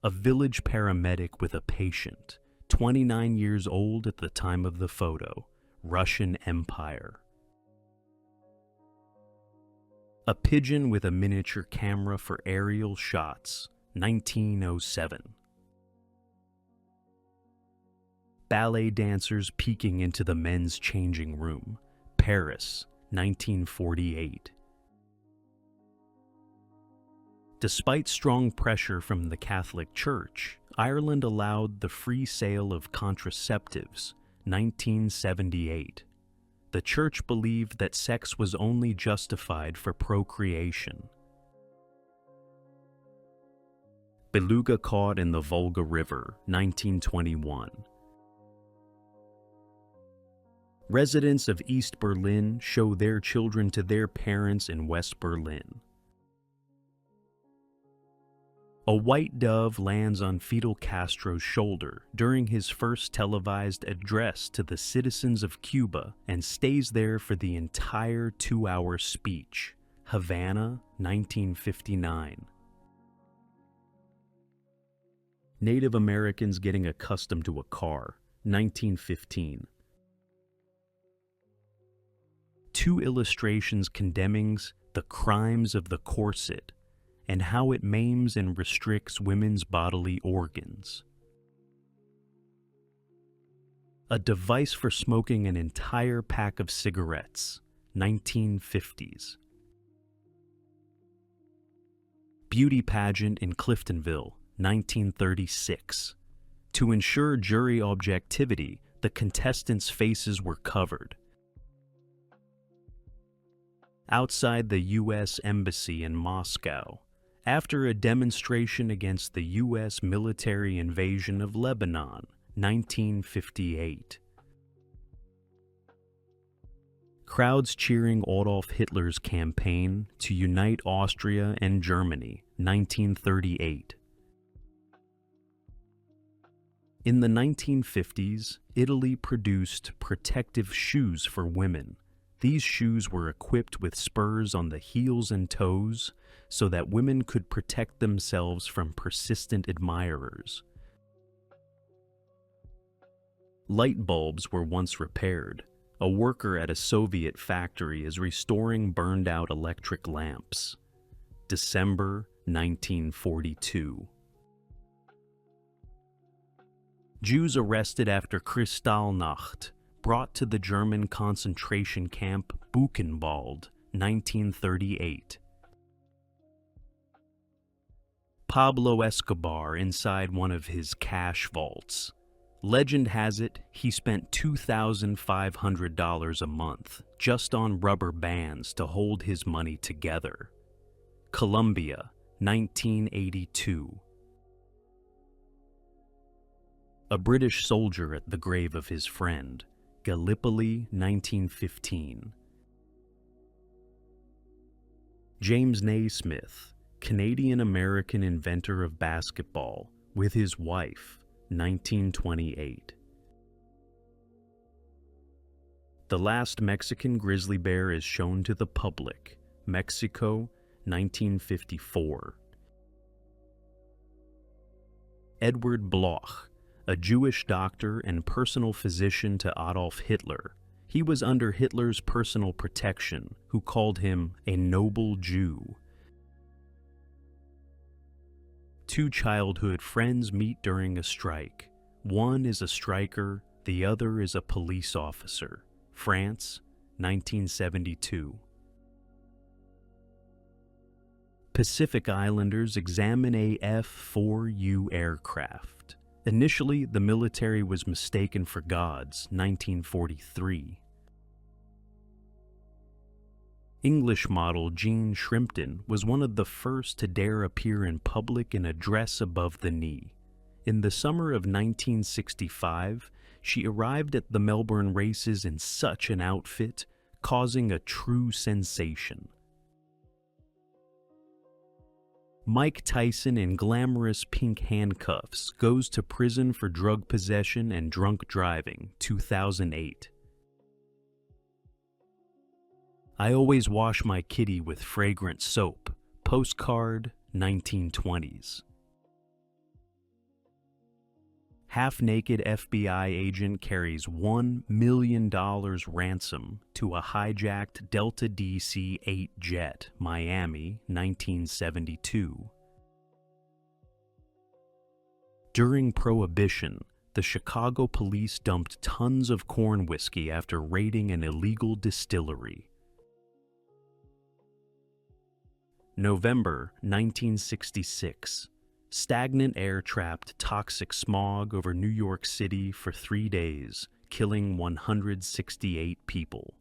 A village paramedic with a patient, 29 years old at the time of the photo, Russian Empire. A pigeon with a miniature camera for aerial shots, 1907. Ballet dancers peeking into the men's changing room, Paris, 1948. Despite strong pressure from the Catholic Church, Ireland allowed the free sale of contraceptives, 1978. The Church believed that sex was only justified for procreation. Beluga caught in the Volga River, 1921. Residents of East Berlin show their children to their parents in West Berlin. A white dove lands on Fidel Castro's shoulder during his first televised address to the citizens of Cuba and stays there for the entire 2-hour speech. Havana, 1959. Native Americans getting accustomed to a car, 1915. Two illustrations condemning the crimes of the corset and how it maims and restricts women's bodily organs. A device for smoking an entire pack of cigarettes, 1950s. Beauty pageant in Cliftonville, 1936. To ensure jury objectivity, the contestants' faces were covered. Outside the U.S. Embassy in Moscow, after a demonstration against the U.S. military invasion of Lebanon, 1958. Crowds cheering Adolf Hitler's campaign to unite Austria and Germany, 1938. In the 1950s, Italy produced protective shoes for women. These shoes were equipped with spurs on the heels and toes so that women could protect themselves from persistent admirers. Light bulbs were once repaired. A worker at a Soviet factory is restoring burned-out electric lamps. December 1942. Jews arrested after Kristallnacht, brought to the German concentration camp Buchenwald, 1938. Pablo Escobar inside one of his cash vaults. Legend has it he spent $2,500 a month just on rubber bands to hold his money together. Colombia, 1982. A British soldier at the grave of his friend, Gallipoli, 1915. James Naismith, Canadian-American inventor of basketball, with his wife, 1928. The last Mexican grizzly bear is shown to the public, Mexico, 1954. Edward Bloch, a Jewish doctor and personal physician to Adolf Hitler. He was under Hitler's personal protection, who called him a noble Jew. Two childhood friends meet during a strike. One is a striker, the other is a police officer. France, 1972. Pacific Islanders examine a F-4U aircraft. Initially, the military was mistaken for gods, 1943. English model Jean Shrimpton was one of the first to dare appear in public in a dress above the knee. In the summer of 1965, she arrived at the Melbourne races in such an outfit, causing a true sensation. Mike Tyson in glamorous pink handcuffs goes to prison for drug possession and drunk driving, 2008. I always wash my kitty with fragrant soap, postcard, 1920s. Half-naked FBI agent carries $1 million ransom to a hijacked Delta DC-8 jet, Miami, 1972. During Prohibition, the Chicago police dumped tons of corn whiskey after raiding an illegal distillery. November 1966. Stagnant air trapped toxic smog over New York City for 3 days, killing 168 people.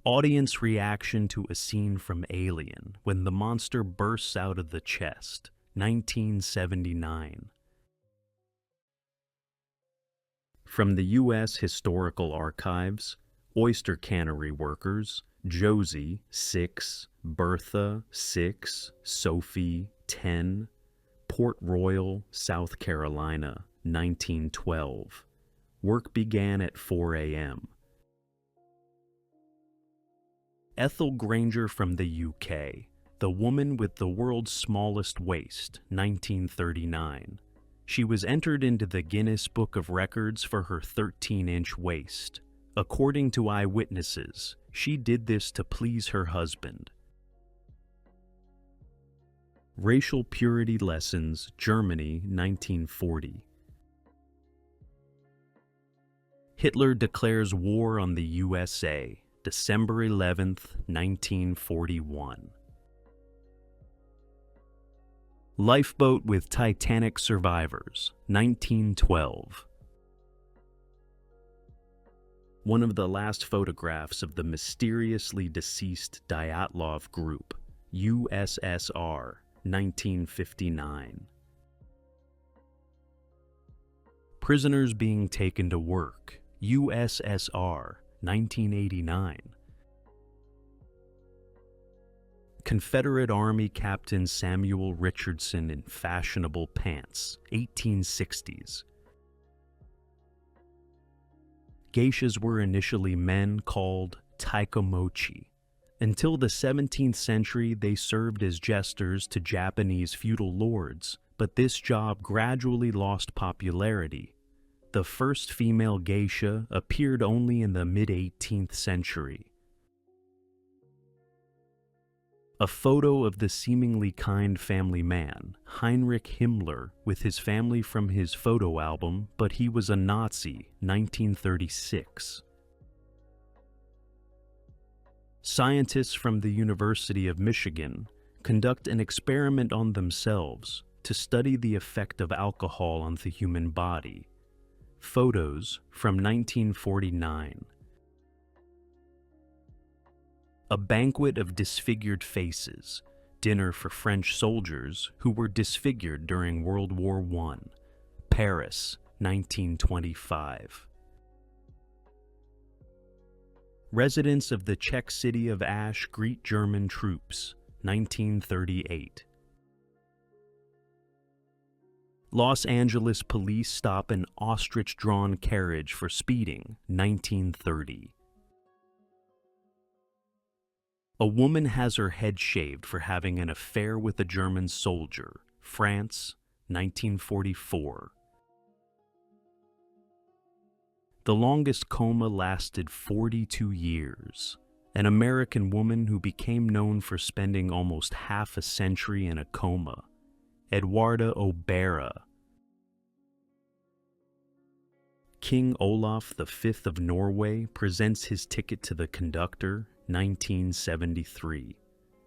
Audience reaction to a scene from Alien when the monster bursts out of the chest, 1979. From the U.S. Historical Archives, oyster cannery workers, Josie, 6, Bertha, 6, Sophie, 10, Port Royal, South Carolina, 1912. Work began at 4 a.m. Ethel Granger from the UK, the woman with the world's smallest waist, 1939. She was entered into the Guinness Book of Records for her 13-inch waist. According to eyewitnesses, she did this to please her husband. Racial Purity Lessons, Germany, 1940. Hitler declares war on the USA, December 11, 1941. Lifeboat with Titanic survivors, 1912. One of the last photographs of the mysteriously deceased Dyatlov group, USSR, 1959. Prisoners being taken to work, USSR, 1989. Confederate Army Captain Samuel Richardson in fashionable pants, 1860s. Geishas were initially men called taikomochi. Until the 17th century, they served as jesters to Japanese feudal lords, but this job gradually lost popularity. The first female geisha appeared only in the mid-18th century. A photo of the seemingly kind family man, Heinrich Himmler, with his family from his photo album, But He Was a Nazi, 1936. Scientists from the University of Michigan conduct an experiment on themselves to study the effect of alcohol on the human body. Photos from 1949. A banquet of disfigured faces, dinner for French soldiers who were disfigured during World War I, Paris, 1925. Residents of the Czech city of Asch greet German troops, 1938. Los Angeles police stop an ostrich-drawn carriage for speeding, 1930. A woman has her head shaved for having an affair with a German soldier, France, 1944. The longest coma lasted 42 years. An American woman who became known for spending almost half a century in a coma, Eduarda Oberá. King Olaf V of Norway presents his ticket to the conductor, 1973.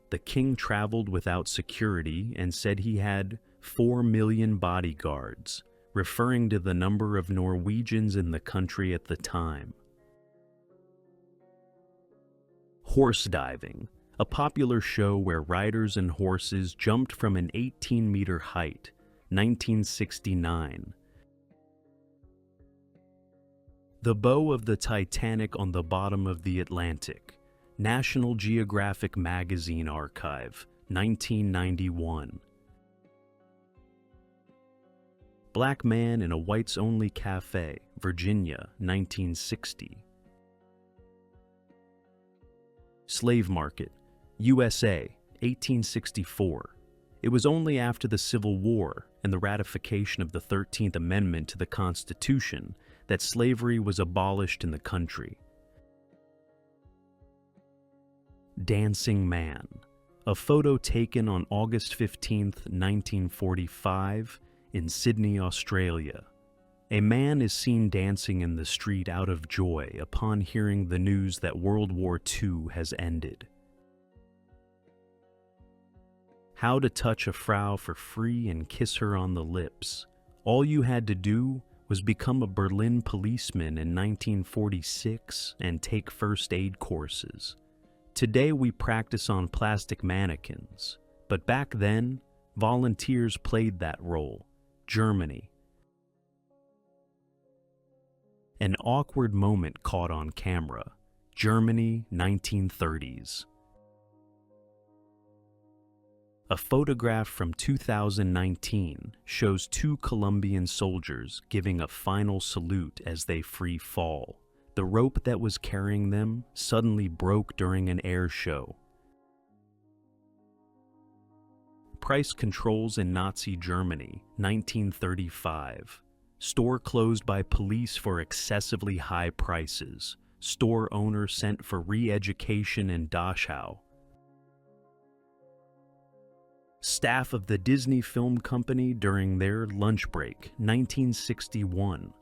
The king traveled without security and said he had 4 million bodyguards, referring to the number of Norwegians in the country at the time. Horse diving, a popular show where riders and horses jumped from an 18-meter height, 1969. The bow of the Titanic on the bottom of the Atlantic, National Geographic Magazine Archive, 1991. Black man in a whites-only cafe, Virginia, 1960. Slave market, USA, 1864. It was only after the Civil War and the ratification of the 13th Amendment to the Constitution that slavery was abolished in the country. Dancing Man, a photo taken on August 15, 1945, in Sydney, Australia. A man is seen dancing in the street out of joy upon hearing the news that World War II has ended. How to touch a Frau for free and kiss her on the lips. All you had to do was become a Berlin policeman in 1946 and take first aid courses. Today we practice on plastic mannequins, but back then, volunteers played that role. Germany. An awkward moment caught on camera. Germany, 1930s. A photograph from 2019 shows two Colombian soldiers giving a final salute as they free fall. The rope that was carrying them suddenly broke during an air show. Price controls in Nazi Germany, 1935. Store closed by police for excessively high prices. Store owner sent for re-education in Dachau. Staff of the Disney Film Company during their lunch break, 1961.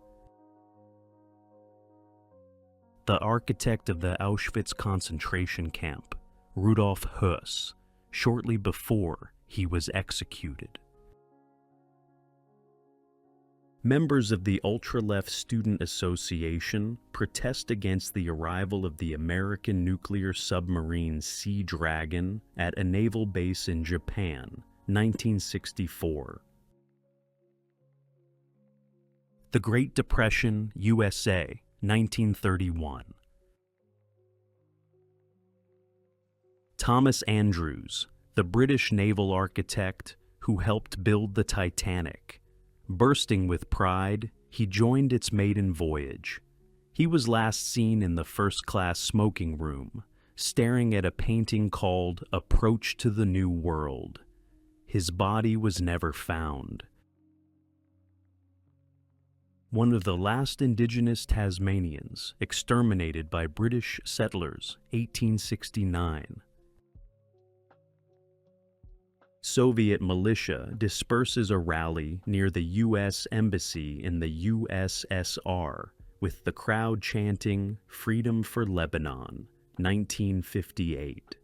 The architect of the Auschwitz concentration camp, Rudolf Höss, shortly before he was executed. Members of the ultra-left Student Association protest against the arrival of the American nuclear submarine Sea Dragon at a naval base in Japan, 1964. The Great Depression, USA, 1931. Thomas Andrews, the British naval architect who helped build the Titanic. Bursting with pride, he joined its maiden voyage. He was last seen in the first-class smoking room, staring at a painting called Approach to the New World. His body was never found. One of the last indigenous Tasmanians exterminated by British settlers, 1869. Soviet militia disperses a rally near the U.S. Embassy in the USSR, with the crowd chanting "Freedom for Lebanon," 1958.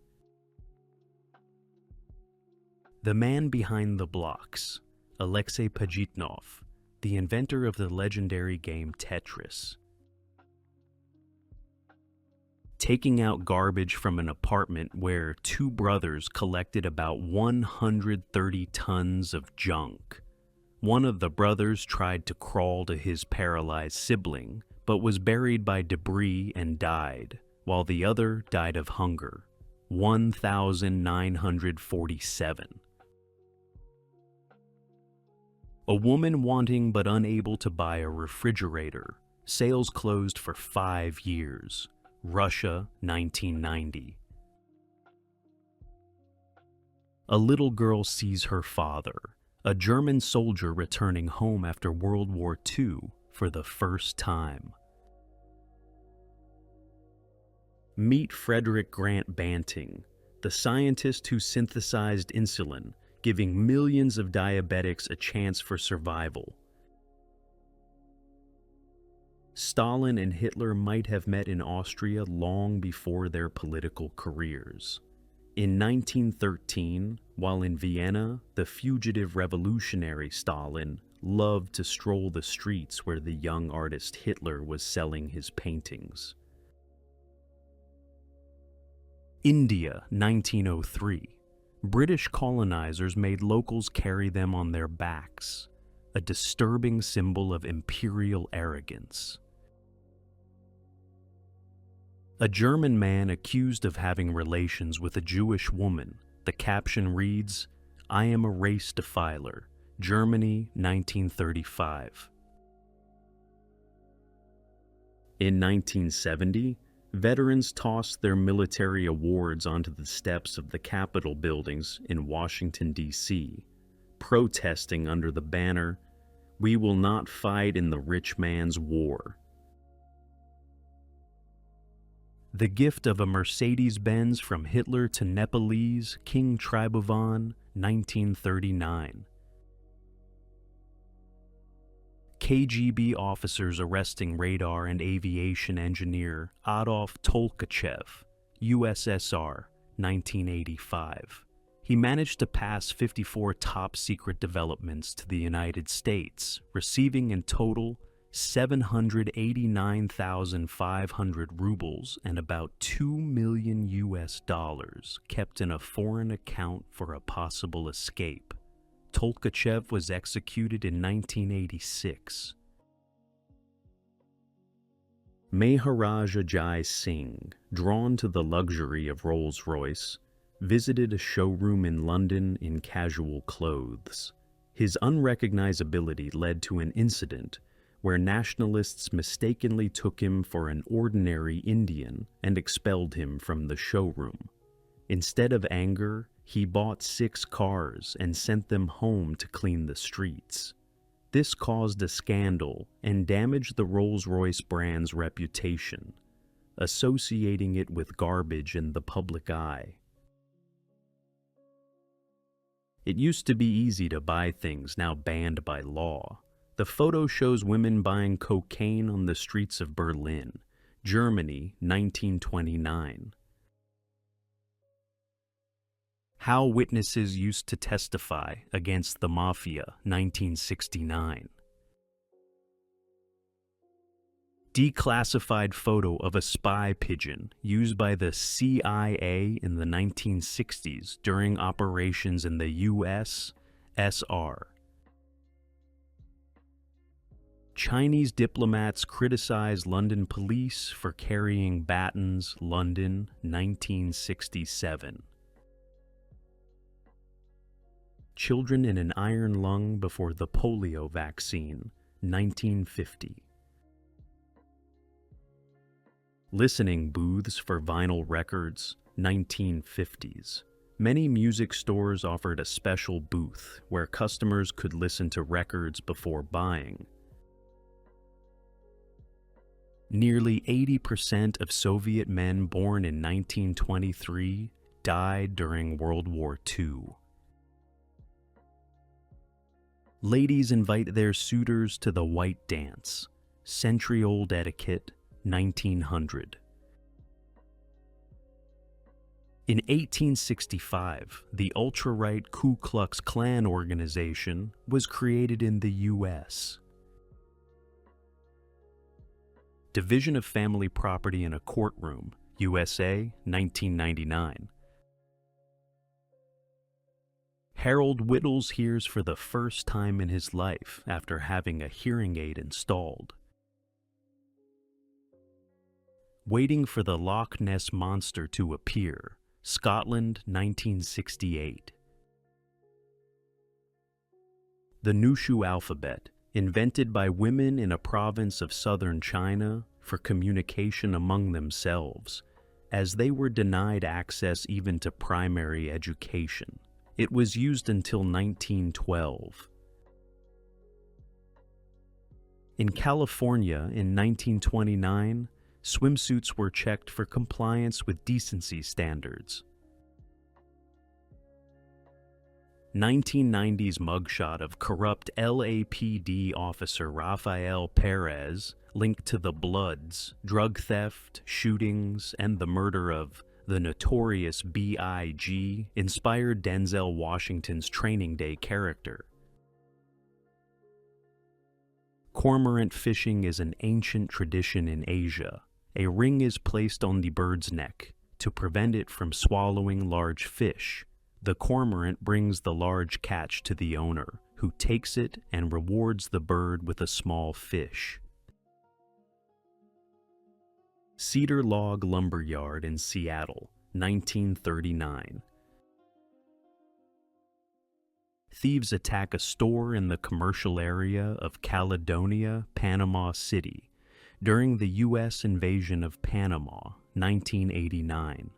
The man behind the blocks, Alexei Pajitnov, the inventor of the legendary game Tetris. Taking out garbage from an apartment where two brothers collected about 130 tons of junk. One of the brothers tried to crawl to his paralyzed sibling, but was buried by debris and died, while the other died of hunger. 1,947. A woman wanting but unable to buy a refrigerator. Sales closed for 5 years. Russia, 1990. A little girl sees her father, a German soldier returning home after World War II, for the first time. Meet Frederick Grant Banting, the scientist who synthesized insulin, giving millions of diabetics a chance for survival. Stalin and Hitler might have met in Austria long before their political careers. In 1913, while in Vienna, the fugitive revolutionary Stalin loved to stroll the streets where the young artist Hitler was selling his paintings. India, 1903. British colonizers made locals carry them on their backs, a disturbing symbol of imperial arrogance. A German man accused of having relations with a Jewish woman. The caption reads, "I am a race defiler. Germany, 1935. In 1970, Veterans tossed their military awards onto the steps of the Capitol buildings in Washington, D.C., protesting under the banner, "We will not fight in the rich man's war." The gift of a Mercedes-Benz from Hitler to Nepalese King Tribhuvan, 1939. KGB officers arresting radar and aviation engineer Adolf Tolkachev, USSR, 1985. He managed to pass 54 top-secret developments to the United States, receiving in total 789,500 rubles and about $2 million kept in a foreign account for a possible escape. Tolkachev was executed in 1986. Maharaja Jai Singh, drawn to the luxury of Rolls-Royce, visited a showroom in London in casual clothes. His unrecognizability led to an incident where nationalists mistakenly took him for an ordinary Indian and expelled him from the showroom. Instead of anger, he bought 6 cars and sent them home to clean the streets. This caused a scandal and damaged the Rolls-Royce brand's reputation, associating it with garbage in the public eye. It used to be easy to buy things now banned by law. The photo shows women buying cocaine on the streets of Berlin, Germany, 1929. How witnesses used to testify against the mafia, 1969. Declassified photo of a spy pigeon used by the CIA in the 1960s during operations in the USSR. Chinese diplomats criticize London police for carrying batons, London, 1967. Children in an iron lung before the polio vaccine, 1950. Listening booths for vinyl records, 1950s. Many music stores offered a special booth where customers could listen to records before buying. Nearly 80% of Soviet men born in 1923 died during World War II. Ladies invite their suitors to the white dance, century-old etiquette, 1900. In 1865, the ultra-right Ku Klux Klan organization was created in the U.S. Division of Family Property in a Courtroom, USA, 1999. Harold Whittles hears for the first time in his life after having a hearing aid installed. Waiting for the Loch Ness Monster to appear, Scotland, 1968. The Nushu alphabet, invented by women in a province of southern China for communication among themselves, as they were denied access even to primary education. It was used until 1912. In California in 1929, swimsuits were checked for compliance with decency standards. 1990s mugshot of corrupt LAPD officer Rafael Perez linked to the Bloods, drug theft, shootings, and the murder of the notorious B.I.G. inspired Denzel Washington's Training Day character. Cormorant fishing is an ancient tradition in Asia. A ring is placed on the bird's neck to prevent it from swallowing large fish. The cormorant brings the large catch to the owner, who takes it and rewards the bird with a small fish. Cedar Log Lumberyard in Seattle, 1939. Thieves attack a store in the commercial area of Caledonia, Panama City, during the U.S. invasion of Panama 1989.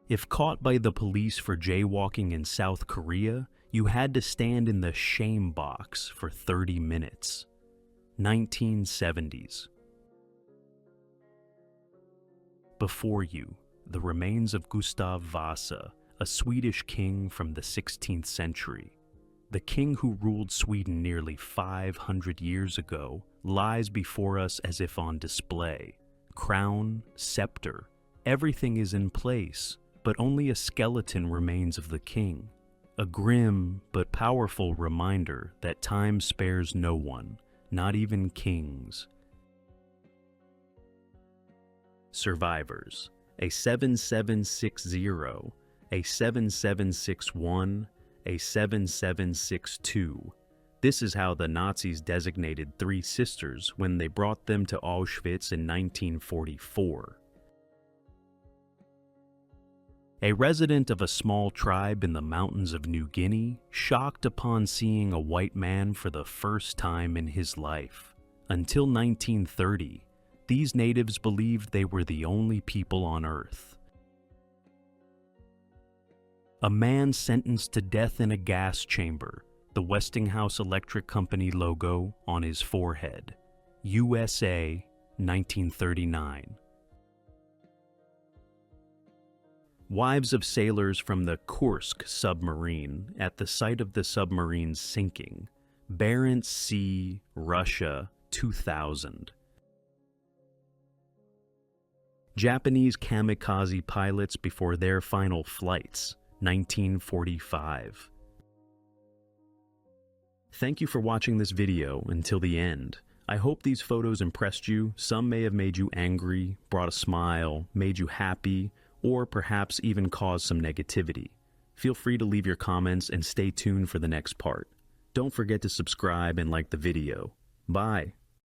If caught by the police for jaywalking in South Korea, you had to stand in the shame box for 30 minutes. 1970s. Before you, the remains of Gustav Vasa, a Swedish king from the 16th century. The king who ruled Sweden nearly 500 years ago lies before us as if on display. Crown, scepter, everything is in place, but only a skeleton remains of the king. A grim but powerful reminder that time spares no one, not even kings. Survivors: a 7760, a 7761, a 7762. This is how the Nazis designated three sisters when they brought them to Auschwitz in 1944. A resident of a small tribe in the mountains of New Guinea, shocked upon seeing a white man for the first time in his life. Until 1930, these natives believed they were the only people on Earth. A man sentenced to death in a gas chamber, the Westinghouse Electric Company logo on his forehead. USA, 1939. Wives of sailors from the Kursk submarine at the site of the submarine's sinking. Barents Sea, Russia, 2000. Japanese kamikaze pilots before their final flights, 1945. Thank you for watching this video until the end. I hope these photos impressed you. Some may have made you angry, brought a smile, made you happy, or perhaps even caused some negativity. Feel free to leave your comments and stay tuned for the next part. Don't forget to subscribe and like the video. Bye.